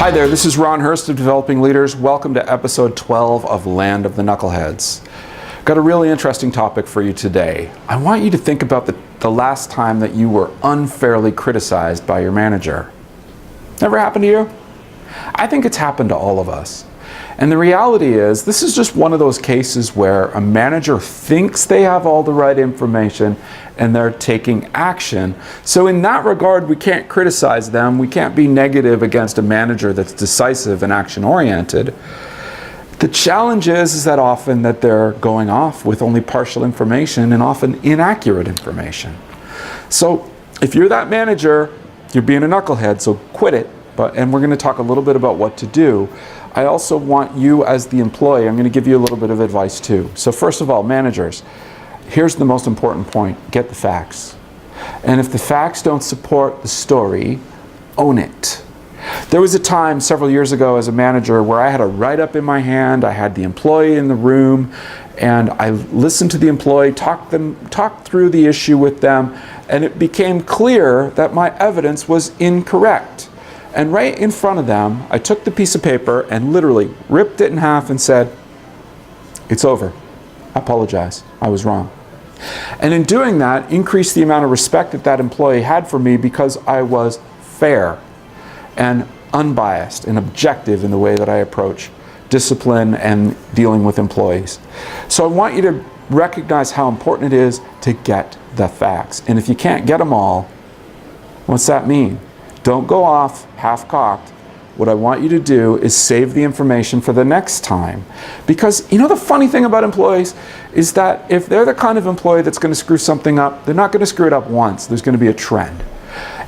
Hi there, this is Ron Hurst of Developing Leaders. Welcome to episode 12 of Land of the Knuckleheads. Got a really interesting topic for you today. I want you to think about the last time that you were unfairly criticized by your manager. Never happened to you? I think it's happened to all of us. And the reality is, this is just one of those cases where a manager thinks they have all the right information and they're taking action. So in that regard, we can't criticize them. We can't be negative against a manager that's decisive and action-oriented. The challenge is that often that they're going off with only partial information and often inaccurate information. So if you're that manager, you're being a knucklehead, so quit it. And we're going to talk a little bit about what to do. I also want you as the employee, I'm going to give you a little bit of advice too. So first of all, managers, here's the most important point. Get the facts. And if the facts don't support the story, own it. There was a time several years ago as a manager where I had a write-up in my hand, I had the employee in the room, and I listened to the employee, talked through the issue with them, and it became clear that my evidence was incorrect. And right in front of them, I took the piece of paper and literally ripped it in half and said, "It's over. I apologize. I was wrong." And in doing that, increased the amount of respect that that employee had for me because I was fair and unbiased and objective in the way that I approach discipline and dealing with employees. So I want you to recognize how important it is to get the facts. And if you can't get them all, what's that mean? Don't go off half-cocked. What I want you to do is save the information for the next time. Because you know the funny thing about employees is that if they're the kind of employee that's going to screw something up, they're not going to screw it up once. There's going to be a trend.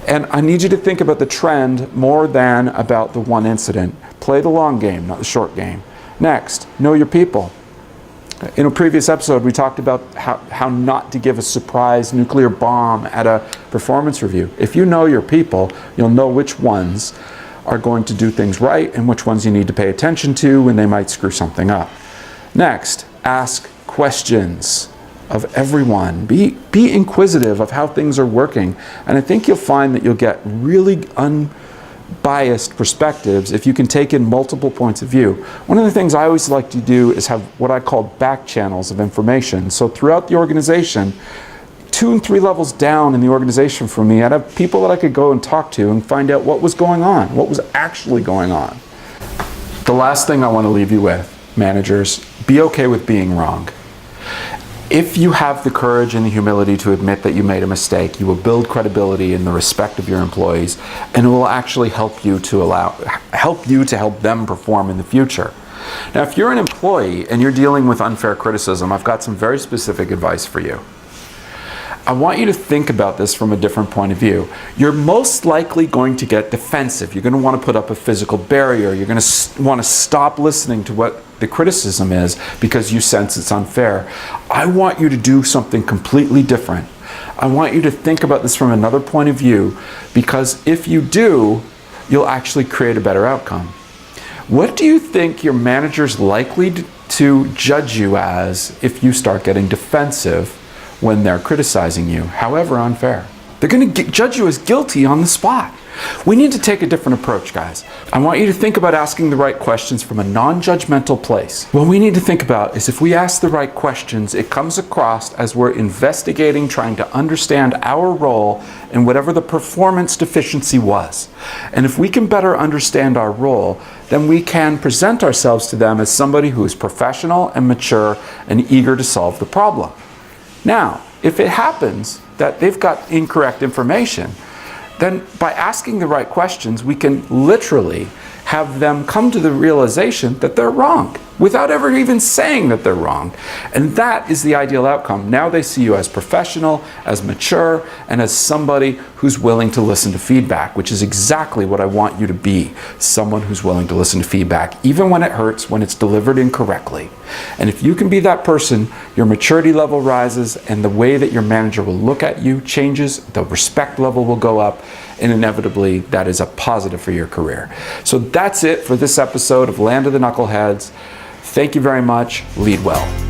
And I need you to think about the trend more than about the one incident. Play the long game, not the short game. Next, know your people. In a previous episode, we talked about how not to give a surprise nuclear bomb at a performance review. If you know your people, you'll know which ones are going to do things right and which ones you need to pay attention to when they might screw something up. Next, ask questions of everyone. Be inquisitive of how things are working. And I think you'll find that you'll get really unbiased perspectives if you can take in multiple points of view. One of the things I always like to do is have what I call back channels of information. So throughout the organization, 2 and 3 levels down in the organization from me, I'd have people that I could go and talk to and find out what was going on, what was actually going on. The last thing I want to leave you with, managers, be okay with being wrong. If you have the courage and the humility to admit that you made a mistake, you will build credibility in the respect of your employees, and it will actually help you to help them perform in the future. Now, if you're an employee and you're dealing with unfair criticism, I've got some very specific advice for you. I want you to think about this from a different point of view. You're most likely going to get defensive. You're going to want to put up a physical barrier. You're going to want to stop listening to what the criticism is because you sense it's unfair. I want you to do something completely different. I want you to think about this from another point of view, because if you do, you'll actually create a better outcome. What do you think your manager's likely to judge you as if you start getting defensive when they're criticizing you, however unfair? They're going to judge you as guilty on the spot. We need to take a different approach, guys. I want you to think about asking the right questions from a non-judgmental place. What we need to think about is if we ask the right questions, it comes across as we're investigating, trying to understand our role in whatever the performance deficiency was. And if we can better understand our role, then we can present ourselves to them as somebody who is professional and mature and eager to solve the problem. Now, if it happens that they've got incorrect information, then by asking the right questions, we can literally have them come to the realization that they're wrong without ever even saying that they're wrong. And that is the ideal outcome. Now they see you as professional, as mature, and as somebody who's willing to listen to feedback, which is exactly what I want you to be. Someone who's willing to listen to feedback, even when it hurts, when it's delivered incorrectly. And if you can be that person, your maturity level rises, and the way that your manager will look at you changes, the respect level will go up, and inevitably that is a positive for your career. So that's it for this episode of Land of the Knuckleheads. Thank you very much. Lead well.